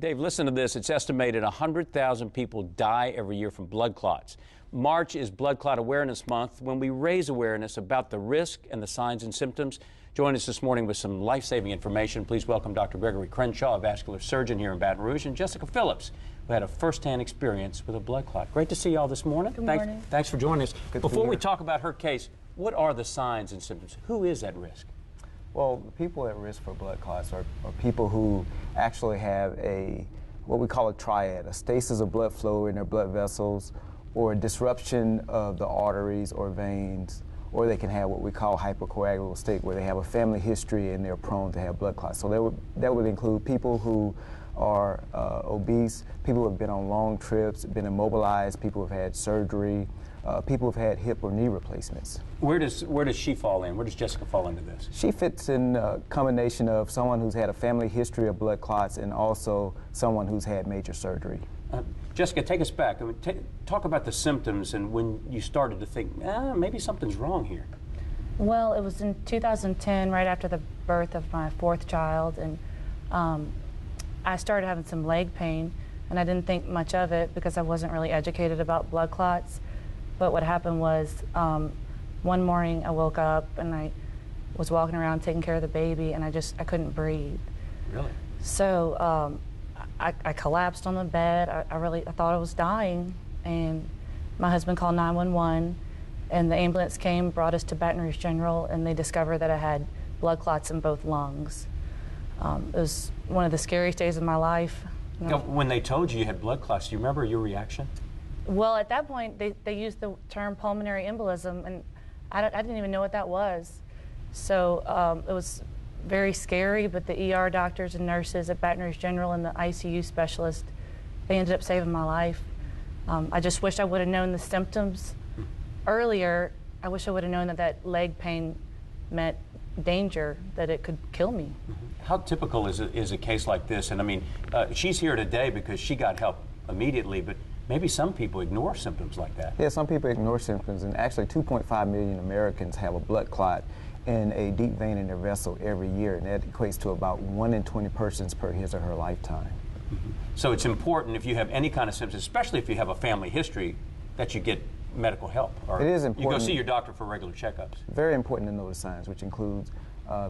Dave, listen to this. It's estimated 100,000 people die every year from blood clots. March is Blood Clot Awareness Month, when we raise awareness about the risk and the signs and symptoms. Join us this morning with some life-saving information. Please welcome Dr. Gregory Crenshaw, a vascular surgeon here in Baton Rouge, and Jessica Phillips, who had a first-hand experience with a blood clot. Great to see you all this morning. Good morning. Thanks for joining us. Good Before we talk about her case, what are the signs and symptoms? Who is at risk? Well, people at risk for blood clots are people who actually have what we call a triad, a stasis of blood flow in their blood vessels, or a disruption of the arteries or veins, or they can have what we call hypercoagulable state, where they have a family history and they're prone to have blood clots. So that would include people who are obese, people who have been on long trips, been immobilized, people who have had surgery, people who've had hip or knee replacements. Where does she fall in? Where does Jessica fall into this? She fits in a combination of someone who's had a family history of blood clots and also someone who's had major surgery. Jessica, take us back. I mean, talk about the symptoms and when you started to think, maybe something's wrong here. Well, it was in 2010, right after the birth of my fourth child, and I started having some leg pain, and I didn't think much of it because I wasn't really educated about blood clots. But what happened was, one morning I woke up and I was walking around taking care of the baby, and I couldn't breathe. Really? So I collapsed on the bed. I thought I was dying, and my husband called 911, and the ambulance came, brought us to Baton Rouge General, and they discovered that I had blood clots in both lungs. It was one of the scariest days of my life. When they told you had blood clots, do you remember your reaction? Well, at that point, they used the term pulmonary embolism, and I didn't even know what that was. So it was very scary, but the ER doctors and nurses at Baton Rouge General and the ICU specialist, they ended up saving my life. I just wish I would have known the symptoms earlier. I wish I would have known that leg pain meant danger, that it could kill me. How typical is a case like this? And I mean, she's here today because she got help immediately, but maybe some people ignore symptoms like that. Yeah, some people ignore symptoms, and actually 2.5 million Americans have a blood clot in a deep vein in their vessel every year, and that equates to about 1 in 20 persons per his or her lifetime. So it's important, if you have any kind of symptoms, especially if you have a family history, that you get medical help. Or it is important. You go see your doctor for regular checkups. Very important to know the signs, which includes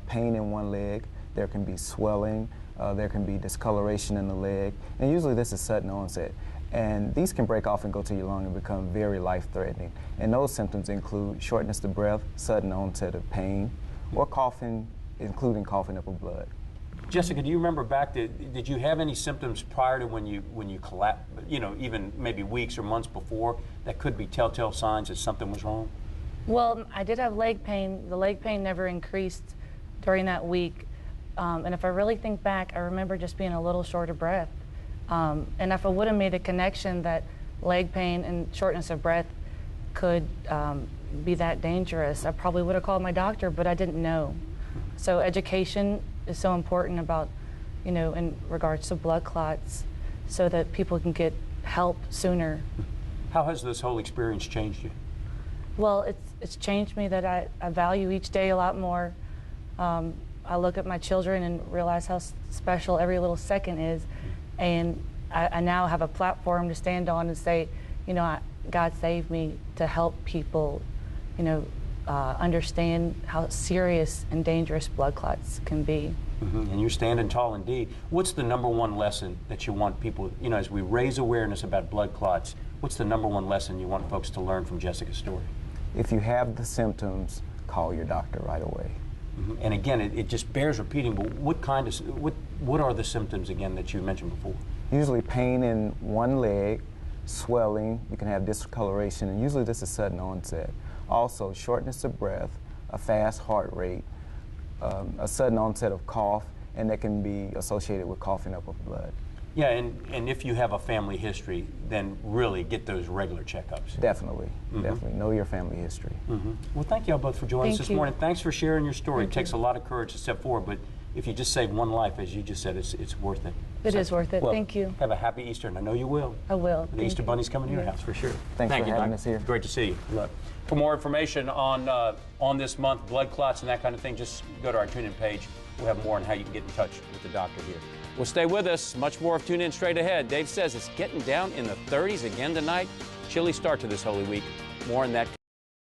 pain in one leg, there can be swelling, there can be discoloration in the leg, and usually this is sudden onset. And these can break off and go to your lung and become very life-threatening. And those symptoms include shortness of breath, sudden onset of pain, or coughing, including coughing up of blood. Jessica, do you remember back, did you have any symptoms prior to when you collapsed, even maybe weeks or months before, that could be telltale signs that something was wrong? Well, I did have leg pain. The leg pain never increased during that week. And if I really think back, I remember just being a little short of breath. And if I would have made the connection that leg pain and shortness of breath could be that dangerous, I probably would have called my doctor, but I didn't know. So education is so important about, in regards to blood clots, so that people can get help sooner. How has this whole experience changed you? Well, it's changed me that I value each day a lot more. I look at my children and realize how special every little second is. And I now have a platform to stand on and say, God saved me to help people, understand how serious and dangerous blood clots can be. And you're standing tall indeed. What's the #1 lesson that you want people, as we raise awareness about blood clots, what's the #1 lesson you want folks to learn from Jessica's story? If you have the symptoms, call your doctor right away. And again, it just bears repeating, but what are the symptoms again that you mentioned before? Usually pain in one leg, swelling, you can have discoloration, and usually this is sudden onset. Also, shortness of breath, a fast heart rate, a sudden onset of cough, and that can be associated with coughing up of blood. Yeah, and if you have a family history, then really get those regular checkups. Definitely, definitely. Know your family history. Well, thank you all both for joining us this morning. Thanks for sharing your story. Thank it takes a lot of courage to step forward, but if you just save one life, as you just said, it's worth it. It is worth it. Well, thank you. Have a happy Easter, and I know you will. I will. The Easter Bunny's coming to your Yeah. house for sure. Thanks Thank for you, having Doc. us here. Great to see you. Look, for more information on this month, blood clots and that kind of thing, just go to our TuneIn page. We'll have more on how you can get in touch with the doctor here. Well, stay with us. Much more of Tune In Straight Ahead. Dave says it's getting down in the 30s again tonight. Chilly start to this Holy Week. More on that.